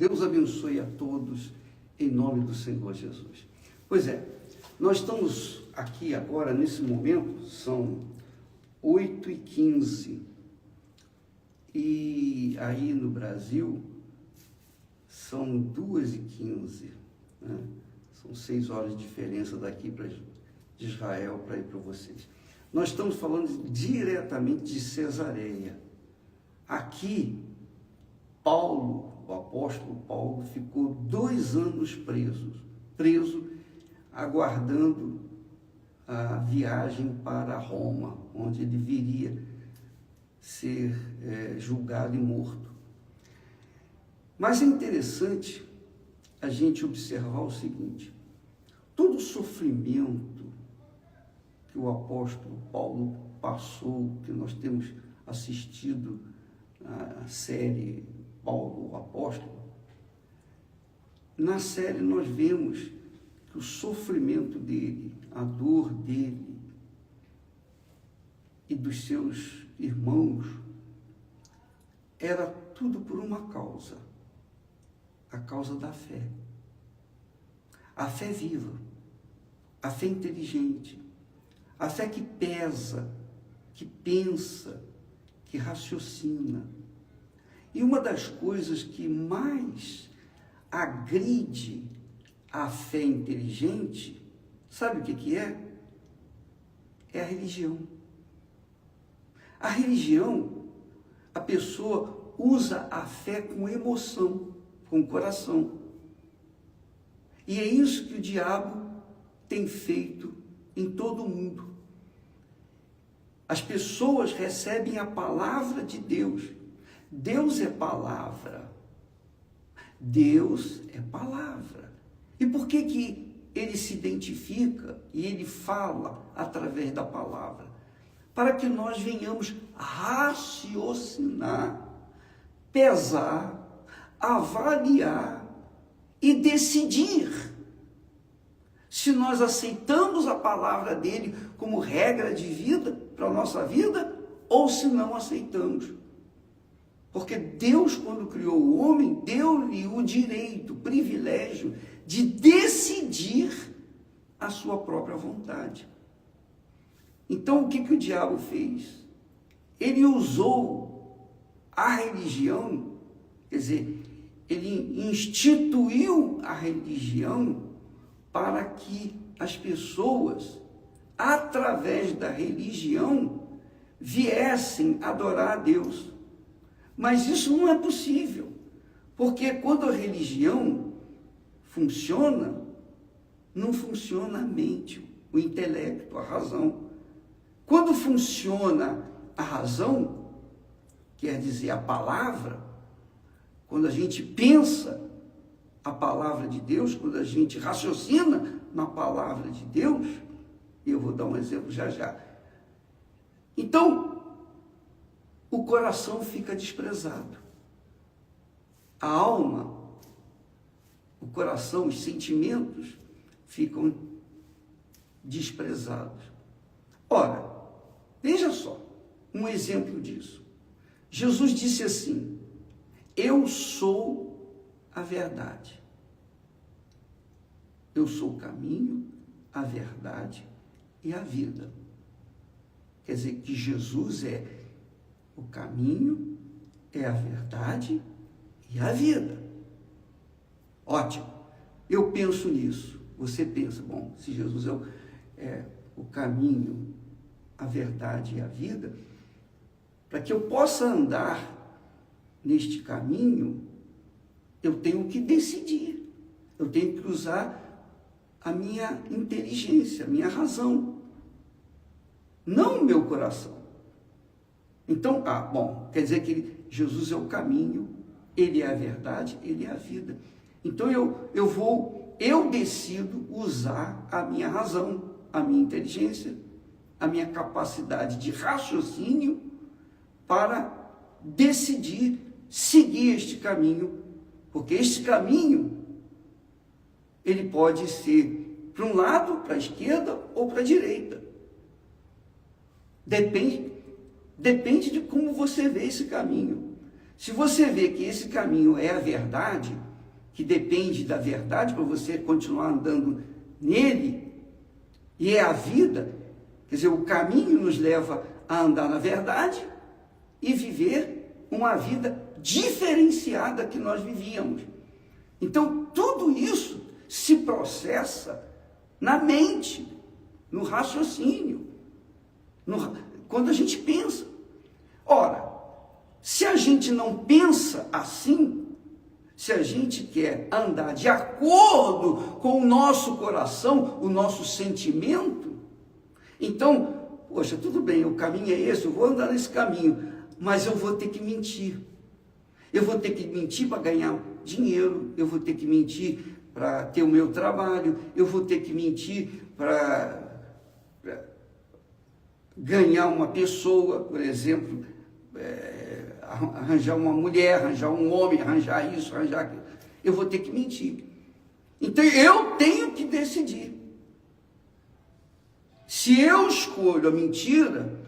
Deus abençoe a todos, em nome do Senhor Jesus. Pois é, nós estamos aqui agora, nesse momento, são 8h15, e aí no Brasil são 2h15, né? São 6 horas de diferença daqui de Israel para ir para vocês. Nós estamos falando diretamente de Cesareia. Aqui, Paulo, o apóstolo Paulo, ficou 2 anos preso, aguardando a viagem para Roma, onde ele viria ser julgado e morto. Mas é interessante a gente observar o seguinte: todo o sofrimento que o apóstolo Paulo passou, que nós temos assistido na série Paulo, o Apóstolo, na série nós vemos que o sofrimento dele, a dor dele e dos seus irmãos, era tudo por uma causa, a causa da fé. A fé viva, a fé inteligente, a fé que pesa, que pensa, que raciocina. E uma das coisas que mais agride a fé inteligente, sabe o que é? É a religião. A religião, a pessoa usa a fé com emoção, com coração. E é isso que o diabo tem feito em todo o mundo. As pessoas recebem a palavra de Deus. Deus é palavra. Deus é palavra. E por que ele se identifica e ele fala através da palavra? Para que nós venhamos raciocinar, pesar, avaliar e decidir se nós aceitamos a palavra dele como regra de vida para a nossa vida ou se não aceitamos. Porque Deus, quando criou o homem, deu-lhe o direito, o privilégio de decidir a sua própria vontade. Então, o que o diabo fez? Ele usou a religião, quer dizer, ele instituiu a religião para que as pessoas, através da religião, viessem adorar a Deus. Mas isso não é possível, porque quando a religião funciona, não funciona a mente, o intelecto, a razão. Quando funciona a razão, quer dizer a palavra, quando a gente pensa a palavra de Deus, quando a gente raciocina na palavra de Deus, e eu vou dar um exemplo já já. Então, o coração fica desprezado. A alma, o coração, os sentimentos ficam desprezados. Ora, veja só, um exemplo disso. Jesus disse assim: eu sou a verdade. Eu sou o caminho, a verdade e a vida. Quer dizer que Jesus é o caminho, é a verdade e a vida. Ótimo. Eu penso nisso. Você pensa, bom, se Jesus é o caminho, a verdade e a vida, para que eu possa andar neste caminho, eu tenho que decidir. Eu tenho que usar a minha inteligência, a minha razão, não o meu coração. Então, bom, quer dizer que Jesus é o caminho, ele é a verdade, ele é a vida. Então eu decido usar a minha razão, a minha inteligência, a minha capacidade de raciocínio para decidir seguir este caminho, porque este caminho ele pode ser para um lado, para a esquerda ou para a direita. Depende de como você vê esse caminho. Se você vê que esse caminho é a verdade, que depende da verdade para você continuar andando nele, e é a vida, quer dizer, o caminho nos leva a andar na verdade e viver uma vida diferenciada que nós vivíamos. Então, tudo isso se processa na mente, no raciocínio, quando a gente pensa. Ora, se a gente não pensa assim, se a gente quer andar de acordo com o nosso coração, o nosso sentimento, então, poxa, tudo bem, o caminho é esse, eu vou andar nesse caminho, mas eu vou ter que mentir. Eu vou ter que mentir para ganhar dinheiro, eu vou ter que mentir para ter o meu trabalho, eu vou ter que mentir para ganhar uma pessoa, por exemplo, arranjar uma mulher, arranjar um homem, arranjar isso, arranjar aquilo. Eu vou ter que mentir. Então eu tenho que decidir. Se eu escolho a mentira,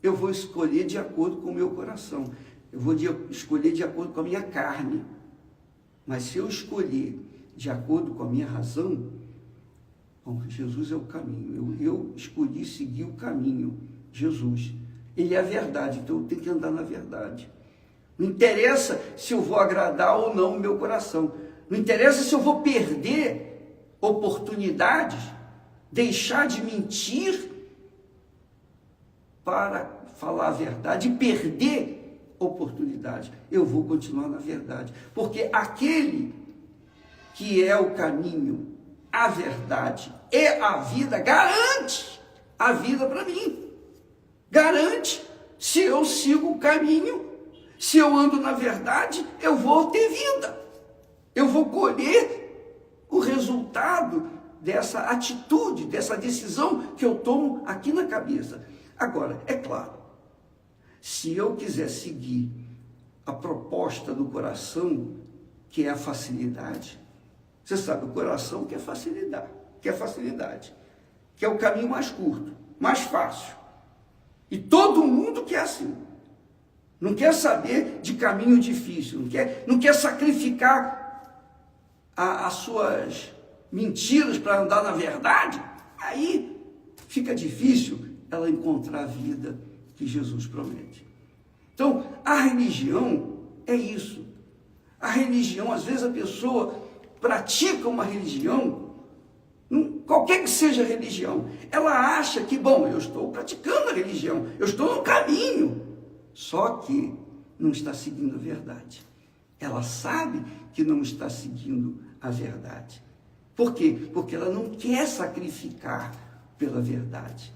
eu vou escolher de acordo com o meu coração. Eu vou escolher de acordo com a minha carne. Mas se eu escolher de acordo com a minha razão, bom, Jesus é o caminho. Eu escolhi seguir o caminho, Jesus. Ele é a verdade, então eu tenho que andar na verdade. Não interessa se eu vou agradar ou não o meu coração. Não interessa se eu vou perder oportunidades, deixar de mentir para falar a verdade e perder oportunidades. Eu vou continuar na verdade. Porque aquele que é o caminho, a verdade e a vida, garante a vida para mim. Garante, se eu sigo o caminho, se eu ando na verdade, eu vou ter vida. Eu vou colher o resultado dessa atitude, dessa decisão que eu tomo aqui na cabeça. Agora, é claro, se eu quiser seguir a proposta do coração, que é a facilidade, você sabe, o coração quer facilidade, que é o caminho mais curto, mais fácil. E todo mundo quer assim. Não quer saber de caminho difícil, não quer sacrificar as suas mentiras para andar na verdade. Aí fica difícil ela encontrar a vida que Jesus promete. Então, a religião é isso. A religião, às vezes a pessoa pratica uma religião, qualquer que seja a religião, ela acha que, bom, eu estou praticando a religião, eu estou no caminho, só que não está seguindo a verdade. Ela sabe que não está seguindo a verdade. Por quê? Porque ela não quer sacrificar pela verdade.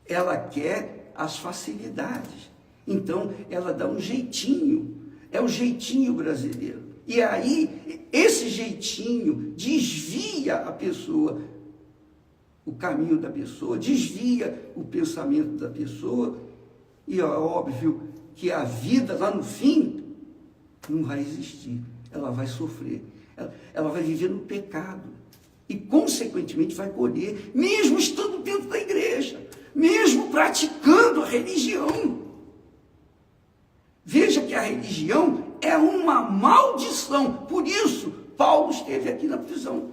Ela quer as facilidades. Então, ela dá um jeitinho. É o jeitinho brasileiro. E aí, esse jeitinho desvia a pessoa, o caminho da pessoa, desvia o pensamento da pessoa. E é óbvio que a vida lá no fim não vai existir. Ela vai sofrer. Ela vai viver no pecado. E, consequentemente, vai colher, mesmo estando dentro da igreja, mesmo praticando a religião. Veja que a religião é uma maldição. Por isso, Paulo esteve aqui na prisão.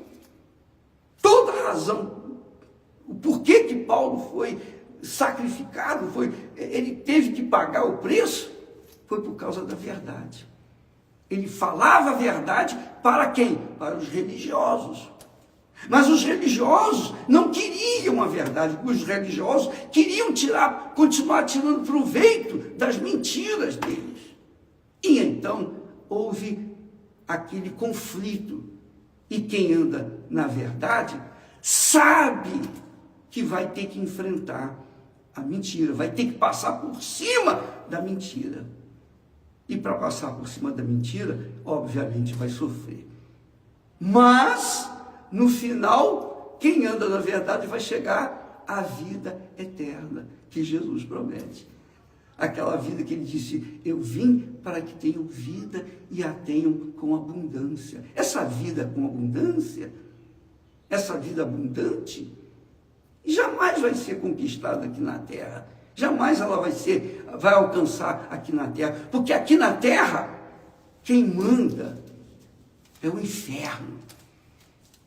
Toda a razão, o porquê que Paulo foi sacrificado, ele teve que pagar o preço, foi por causa da verdade. Ele falava a verdade para quem? Para os religiosos. Mas os religiosos não queriam a verdade, os religiosos queriam continuar tirando proveito das mentiras deles. E então houve aquele conflito. E quem anda na verdade sabe que vai ter que enfrentar a mentira, vai ter que passar por cima da mentira. E para passar por cima da mentira, obviamente vai sofrer. Mas no final, quem anda na verdade vai chegar à vida eterna que Jesus promete. Aquela vida que ele disse, eu vim para que tenham vida e a tenham com abundância. Essa vida com abundância, essa vida abundante, jamais vai ser conquistada aqui na terra. Jamais ela vai alcançar aqui na terra. Porque aqui na terra, quem manda é o inferno.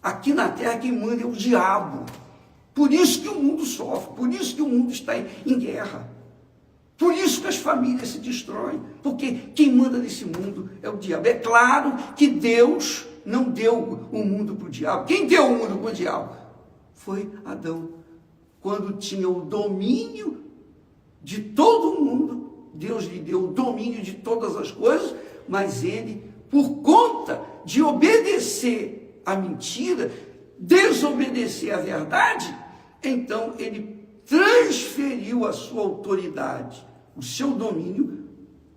Aqui na terra quem manda é o diabo. Por isso que o mundo sofre, por isso que o mundo está em guerra. Por isso que as famílias se destroem, porque quem manda nesse mundo é o diabo. É claro que Deus não deu o mundo para o diabo. Quem deu o mundo para o diabo? Foi Adão. Quando tinha o domínio de todo o mundo, Deus lhe deu o domínio de todas as coisas, mas ele, por conta de obedecer à mentira, desobedecer à verdade, então ele transferiu a sua autoridade, o seu domínio,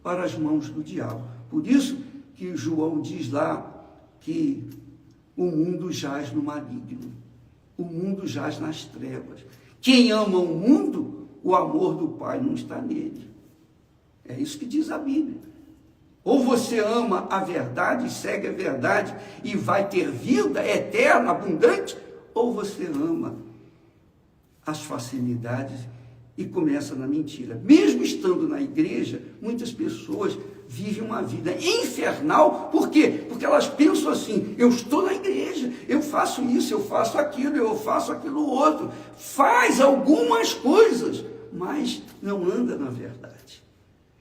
para as mãos do diabo. Por isso que João diz lá que o mundo jaz no maligno, o mundo jaz nas trevas. Quem ama o mundo, o amor do Pai não está nele. É isso que diz a Bíblia. Ou você ama a verdade, segue a verdade e vai ter vida eterna, abundante, ou você ama as facilidades e começa na mentira. Mesmo estando na igreja, muitas pessoas vivem uma vida infernal. Por quê? Porque elas pensam assim: eu estou na igreja, eu faço isso, eu faço aquilo outro. Faz algumas coisas, mas não anda na verdade.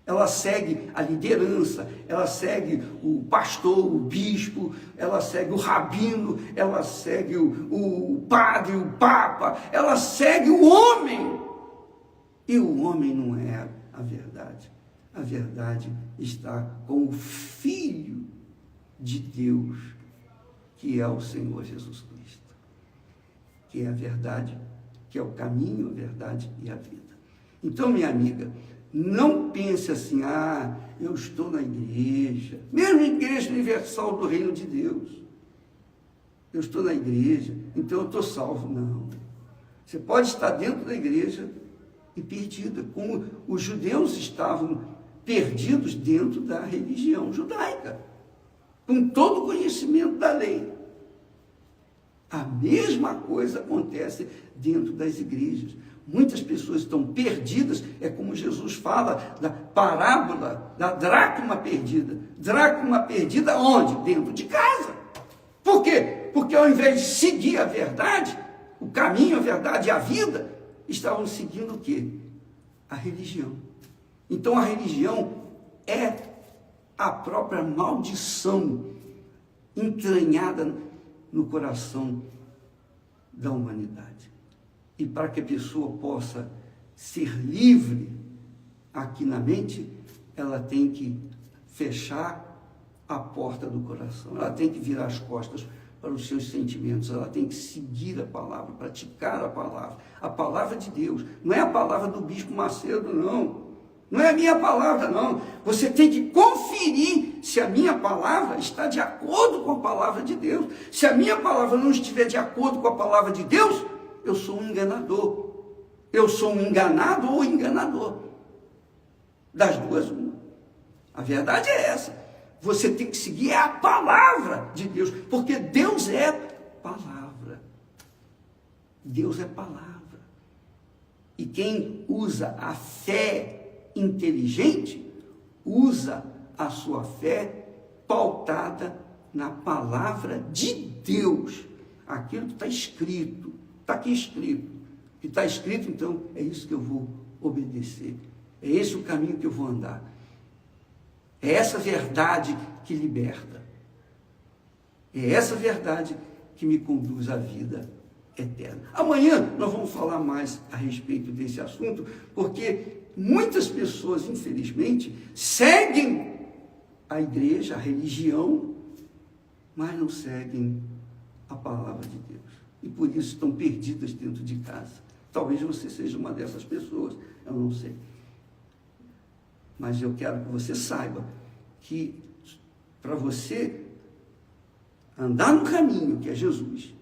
Ela segue a liderança, ela segue o pastor, o bispo, ela segue o rabino, ela segue o padre, o papa, ela segue o homem. E o homem não é a verdade. A verdade está com o Filho de Deus, que é o Senhor Jesus Cristo, que é a verdade, que é o caminho, a verdade e a vida. Então, minha amiga, não pense assim: eu estou na igreja, mesmo na Igreja Universal do Reino de Deus. Eu estou na igreja, então eu estou salvo. Não. Você pode estar dentro da igreja e perdida, como os judeus estavam perdidos dentro da religião judaica, com todo o conhecimento da lei. A mesma coisa acontece dentro das igrejas. Muitas pessoas estão perdidas, é como Jesus fala da parábola da dracma perdida. Dracma perdida onde? Dentro de casa. Por quê? Porque ao invés de seguir a verdade, o caminho, a verdade e a vida, estavam seguindo o quê? A religião. Então a religião é a própria maldição entranhada no coração da humanidade. E para que a pessoa possa ser livre aqui na mente, ela tem que fechar a porta do coração, ela tem que virar as costas para os seus sentimentos, ela tem que seguir a palavra, praticar a palavra de Deus. Não é a palavra do bispo Macedo, não é a minha palavra, não. Você tem que conferir se a minha palavra está de acordo com a palavra de Deus. Se a minha palavra não estiver de acordo com a palavra de Deus, eu sou um enganador. Eu sou um enganado ou enganador. Das duas, uma. A verdade é essa. Você tem que seguir a palavra de Deus, porque Deus é palavra. Deus é palavra. E quem usa a fé inteligente, usa a sua fé pautada na palavra de Deus. Aquilo que está escrito. Está aqui escrito. O que está escrito, então, é isso que eu vou obedecer. É esse o caminho que eu vou andar. É essa verdade que liberta. É essa verdade que me conduz à vida eterna. Amanhã nós vamos falar mais a respeito desse assunto, porque muitas pessoas, infelizmente, seguem a igreja, a religião, mas não seguem a palavra de Deus. E por isso estão perdidas dentro de casa. Talvez você seja uma dessas pessoas, eu não sei. Mas eu quero que você saiba que para você andar no caminho que é Jesus,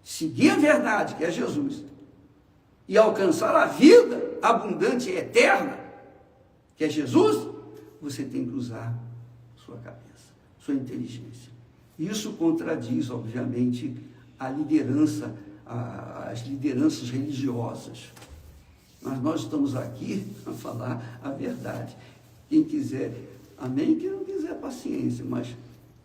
seguir a verdade que é Jesus, e alcançar a vida abundante e eterna que é Jesus, você tem que usar sua cabeça, sua inteligência. Isso contradiz, obviamente, a liderança, as lideranças religiosas. Mas nós estamos aqui a falar a verdade. Quem quiser, amém. Quem não quiser, paciência, mas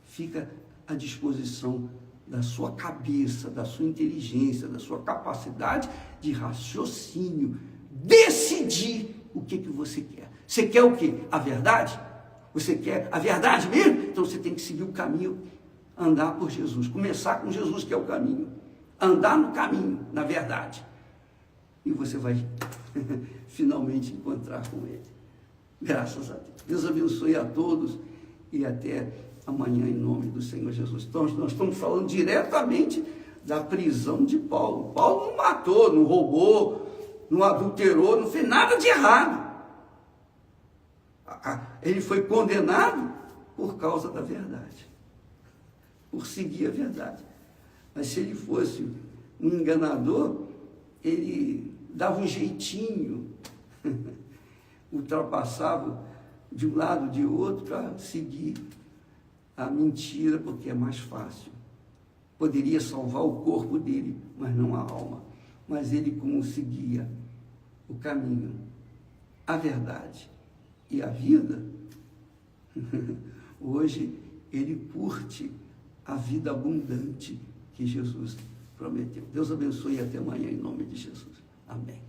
fica à disposição da sua cabeça, da sua inteligência, da sua capacidade de raciocínio, decidir o que você quer. Você quer o quê? A verdade? Você quer a verdade mesmo? Então você tem que seguir o caminho, andar por Jesus, começar com Jesus, que é o caminho, andar no caminho, na verdade, e você vai finalmente encontrar com Ele. Graças a Deus. Deus abençoe a todos e até amanhã, em nome do Senhor Jesus. Então, nós estamos falando diretamente da prisão de Paulo. Paulo não matou, não roubou, não adulterou, não fez nada de errado. Ele foi condenado por causa da verdade, por seguir a verdade. Mas se ele fosse um enganador, ele dava um jeitinho, ultrapassava de um lado de outro para seguir a mentira, porque é mais fácil. Poderia salvar o corpo dele, mas não a alma. Mas ele conseguia o caminho, a verdade e a vida. Hoje ele curte a vida abundante que Jesus prometeu. Deus abençoe e até amanhã em nome de Jesus. Amém.